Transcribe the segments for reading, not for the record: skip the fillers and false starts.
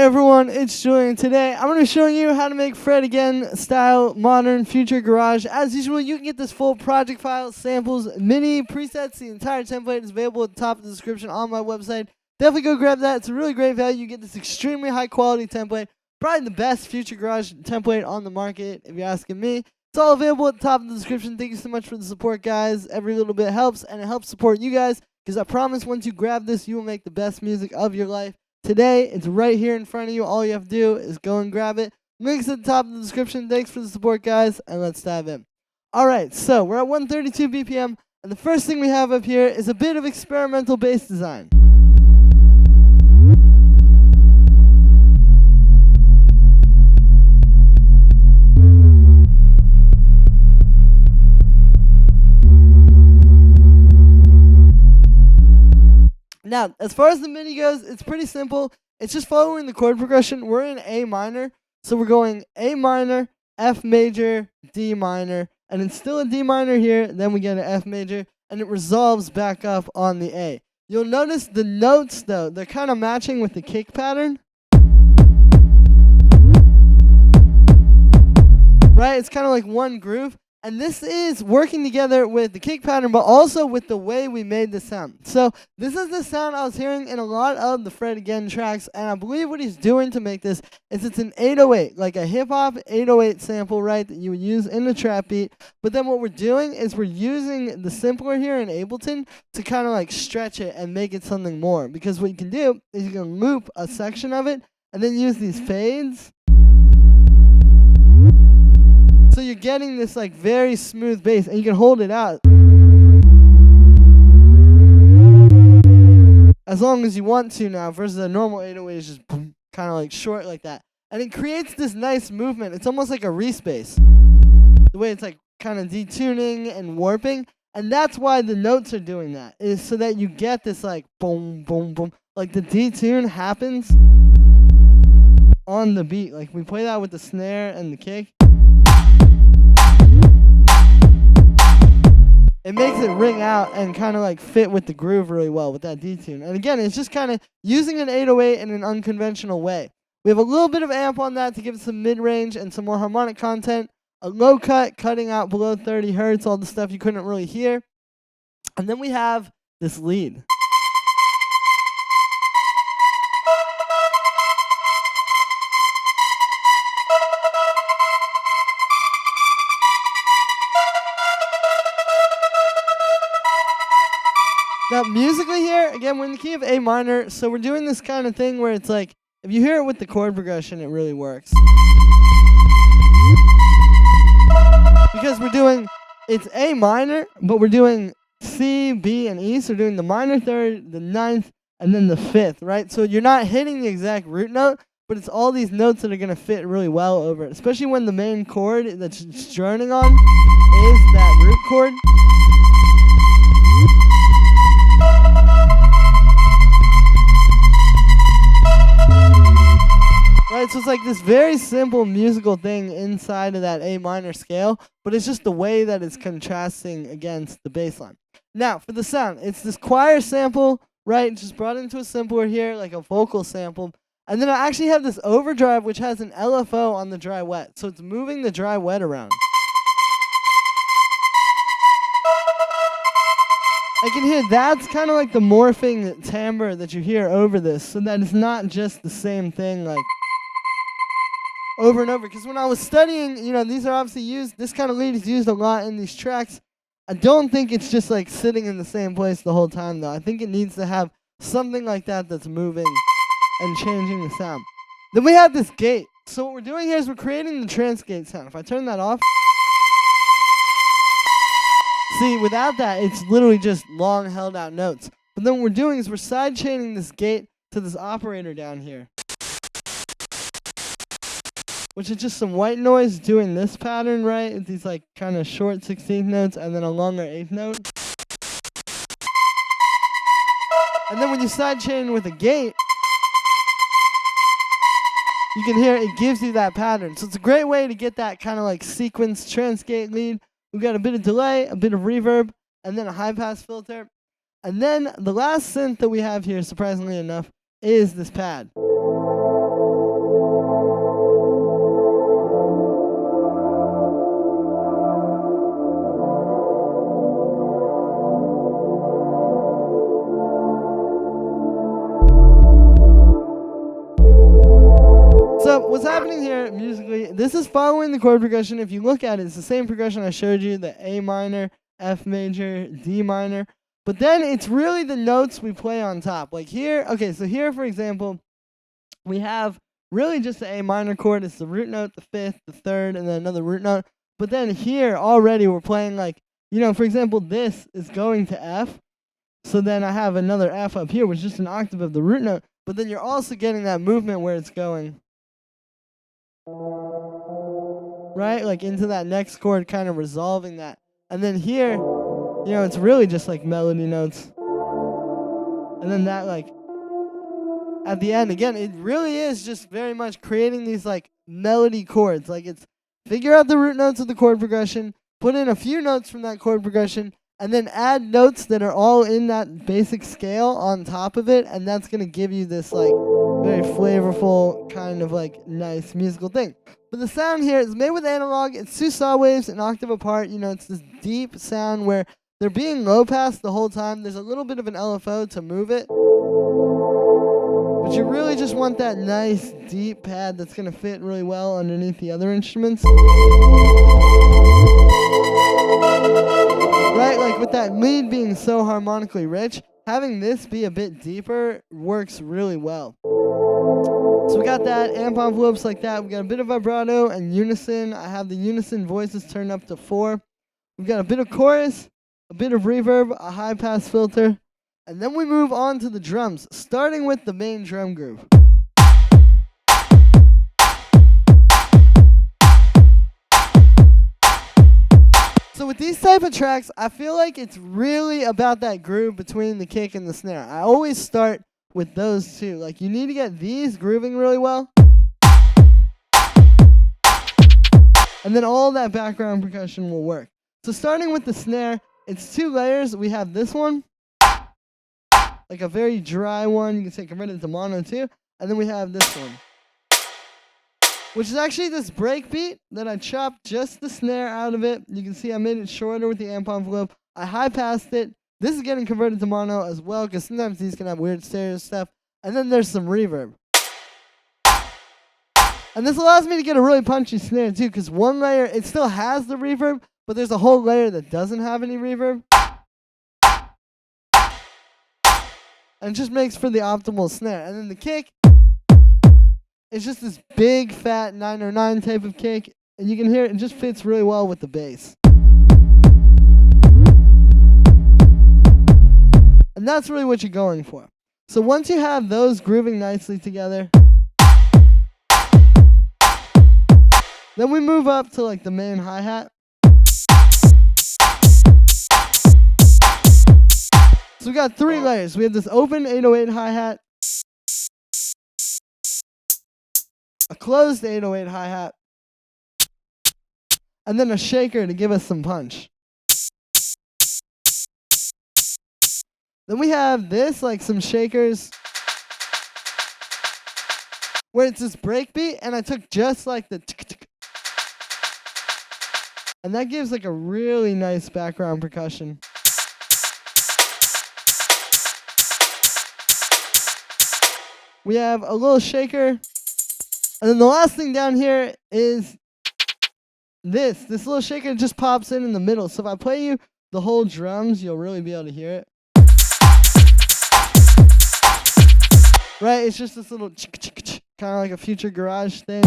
everyone, it's Julian. Today I'm going to be showing you how to make Fred Again style modern future garage. As usual, you can get this full project file, samples, mini presets. The entire template is available at the top of the description on my website. Definitely go grab that. It's a really great value. You get this extremely high quality template. Probably the best future garage template on the market, if you're asking me. It's all available at the top of the description. Thank you so much for the support, guys. Every little bit helps, and it helps support you guys, because I promise once you grab this, you will make the best music of your life. Today, it's right here in front of you. All you have to do is go and grab it. Links at the top of the description. Thanks for the support, guys, and let's dive in. All right, so we're at 132 BPM, and the first thing we have up here is a bit of experimental bass design. Now, as far as the MIDI goes, it's pretty simple. It's just following the chord progression. We're in A minor, so we're going A minor, F major, D minor, and it's still a D minor here, then we get an F major, and it resolves back up on the A. You'll notice the notes, though, they're kind of matching with the kick pattern. Right? It's kind of like one groove. And this is working together with the kick pattern, but also with the way we made the sound. So this is the sound I was hearing in a lot of the Fred Again tracks, and I believe what he's doing to make this is it's an 808, like a hip-hop 808 sample, right, that you would use in the trap beat. But then what we're doing is we're using the simpler here in Ableton to kind of like stretch it and make it something more. Because what you can do is you can loop a section of it and then use these fades. So you're getting this like very smooth bass, and you can hold it out as long as you want to now, versus a normal 808 is just kind of like short like that. And it creates this nice movement. It's almost like a respace. The way it's like kind of detuning and warping. And that's why the notes are doing that, is so that you get this like boom, boom, boom. Like the detune happens on the beat. Like we play that with the snare and the kick. It makes it ring out and kind of like fit with the groove really well with that detune. And again, it's just kind of using an 808 in an unconventional way. We have a little bit of amp on that to give it some mid-range and some more harmonic content. A low cut, cutting out below 30 hertz, all the stuff you couldn't really hear. And then we have this lead. Now, musically here, again, we're in the key of A minor, so we're doing this kind of thing where it's like, if you hear it with the chord progression, it really works. Because we're doing, it's A minor, but we're doing C, B, and E, so we're doing the minor third, the ninth, and then the fifth, right? So you're not hitting the exact root note, but it's all these notes that are going to fit really well over it, especially when the main chord that's droning on is that root chord. Right, so it's like this very simple musical thing inside of that A minor scale, but it's just the way that it's contrasting against the bass line. Now, for the sound, it's this choir sample, right, just brought into a simpler here, like a vocal sample. And then I actually have this overdrive, which has an LFO on the dry wet, so it's moving the dry wet around. I can hear that's kind of like the morphing timbre that you hear over this, so that it's not just the same thing, like over and over. Because when I was studying, you know, these are obviously used, this kind of lead is used a lot in these tracks. I don't think it's just like sitting in the same place the whole time, though. I think it needs to have something like that that's moving and changing the sound. Then we have this gate. So what we're doing here is we're creating the trance gate sound. If I turn that off, see, without that, it's literally just long held out notes. But then what we're doing is we're side chaining this gate to this operator down here, which is just some white noise doing this pattern, right? It's these like kind of short 16th notes and then a longer 8th note. And then when you sidechain with a gate, you can hear it gives you that pattern. So it's a great way to get that kind of like sequence trance gate lead. We've got a bit of delay, a bit of reverb, and then a high pass filter. And then the last synth that we have here, surprisingly enough, is this pad. So what's happening here musically, this is following the chord progression. If you look at it, it's the same progression I showed you, the A minor, F major, D minor. But then it's really the notes we play on top. Like here, okay, so here, for example, we have really just the A minor chord. It's the root note, the fifth, the third, and then another root note. But then here already we're playing like, you know, for example, this is going to F. So then I have another F up here, which is just an octave of the root note. But then you're also getting that movement where it's going, right? Like into that next chord, kind of resolving that. And then here, you know, it's really just like melody notes. And then that, like, at the end, again, it really is just very much creating these like melody chords. Like it's figure out the root notes of the chord progression, put in a few notes from that chord progression, and then add notes that are all in that basic scale on top of it, and that's going to give you this like very flavorful kind of like nice musical thing. But the sound here is made with analog. It's 2 saw waves an octave apart. You know, it's this deep sound where they're being low pass the whole time. There's a little bit of an LFO to move it. But you really just want that nice deep pad that's going to fit really well underneath the other instruments. Right, like with that lead being so harmonically rich, having this be a bit deeper works really well. So we got that, amp envelopes like that. We got a bit of vibrato and unison. I have the unison voices turned up to 4. We've got a bit of chorus, a bit of reverb, a high pass filter, and then we move on to the drums, starting with the main drum groove. So with these type of tracks, I feel like it's really about that groove between the kick and the snare. I always start with those two. Like you need to get these grooving really well. And then all that background percussion will work. So starting with the snare, it's 2 layers. We have this one, like a very dry one. You can say convert it to mono too. And then we have this one, which is actually this break beat that I chopped just the snare out of it. You can see I made it shorter with the amp envelope. I high passed it. This is getting converted to mono as well, because sometimes these can have weird stereo stuff. And then there's some reverb. And this allows me to get a really punchy snare too, because one layer, it still has the reverb, but there's a whole layer that doesn't have any reverb. And it just makes for the optimal snare. And then the kick, it's just this big, fat 909 type of kick. And you can hear it just fits really well with the bass. And that's really what you're going for. So once you have those grooving nicely together, then we move up to like the main hi-hat. So we got 3 layers. We have this open 808 hi-hat, a closed 808 hi-hat, and then a shaker to give us some punch. Then we have this, like some shakers, where it's this break beat, and I took just like the tick-tick. And that gives like a really nice background percussion. We have a little shaker. And then the last thing down here is this little shaker just pops in the middle. So if I play you the whole drums, you'll really be able to hear it. Right? It's just this little kind of like a Future Garage thing.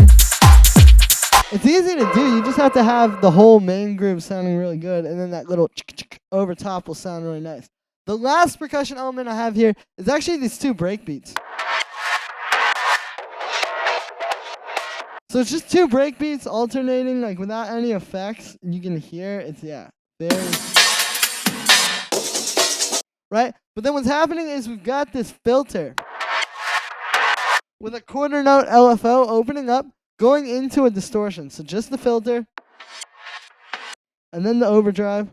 It's easy to do. You just have to have the whole main groove sounding really good, and then that little over top will sound really nice. The last percussion element I have here is actually these 2 breakbeats. So it's just 2 breakbeats alternating, like without any effects. You can hear it's, yeah, very. Right? But then what's happening is we've got this filter with a quarter note LFO opening up, going into a distortion. So just the filter, and then the overdrive.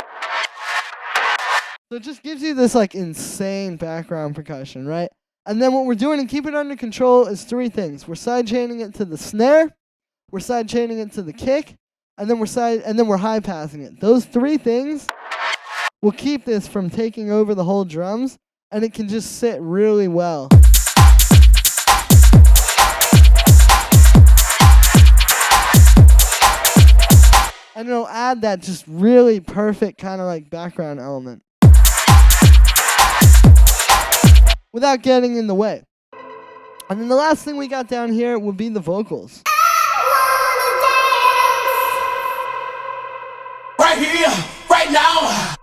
So it just gives you this like insane background percussion, right? And then what we're doing to keep it under control is 3 things. We're sidechaining it to the snare, we're sidechaining it to the kick, and then we're high passing it. Those 3 things will keep this from taking over the whole drums, and it can just sit really well. and it'll add that just really perfect kind of like background element without getting in the way. And then the last thing we got down here would be the vocals. Right here, right now.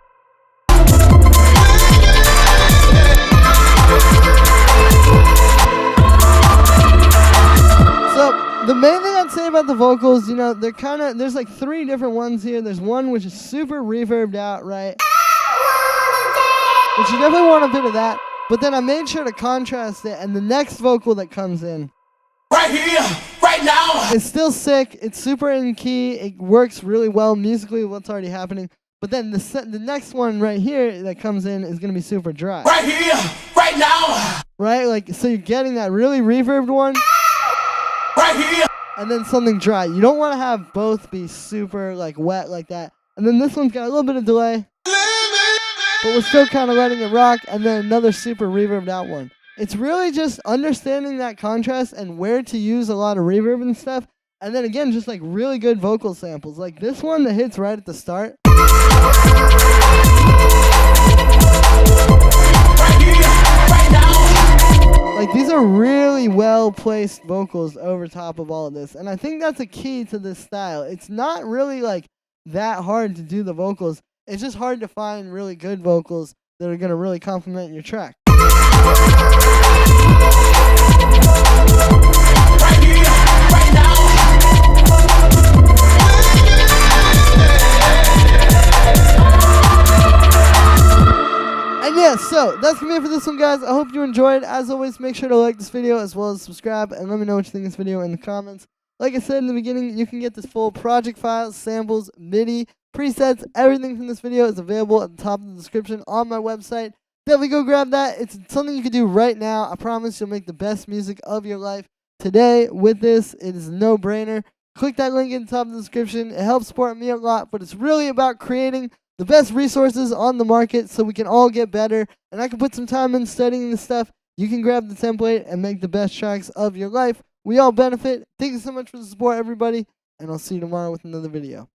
So the main thing I'd say about the vocals, you know, there's like 3 different ones here. There's one which is super reverbed out, right? Which you definitely want a bit of that. But then I made sure to contrast it, and the next vocal that comes in, right here, right now, it's still sick. It's super in key. It works really well musically with what's already happening. But then the next one right here that comes in is gonna be super dry. right here, right now, Right? Like, so you're getting that really reverbed one, right here, and then something dry. You don't want to have both be super like wet like that. And then this one's got a little bit of delay, but we're still kind of letting it rock. And then another super reverbed out one. It's really just understanding that contrast and where to use a lot of reverb and stuff. And then again, just like really good vocal samples. Like this one that hits right at the start. right here, right now. Like these are really well placed vocals over top of all of this. And I think that's a key to this style. It's not really like that hard to do the vocals. It's just hard to find really good vocals that are going to really complement your track. Right here, right now. And yeah, so that's going to be it for this one, guys. I hope you enjoyed. As always, make sure to like this video as well as subscribe. And let me know what you think of this video in the comments. Like I said in the beginning, you can get this full project file, samples, MIDI, presets, everything from this video is available at the top of the description on my website. Definitely go grab that. It's something you can do right now. I promise you'll make the best music of your life. Today, with this, it is a no-brainer. Click that link in the top of the description. It helps support me a lot, but it's really about creating the best resources on the market so we can all get better. And I can put some time in studying this stuff. You can grab the template and make the best tracks of your life. We all benefit. Thank you so much for the support, everybody, and I'll see you tomorrow with another video.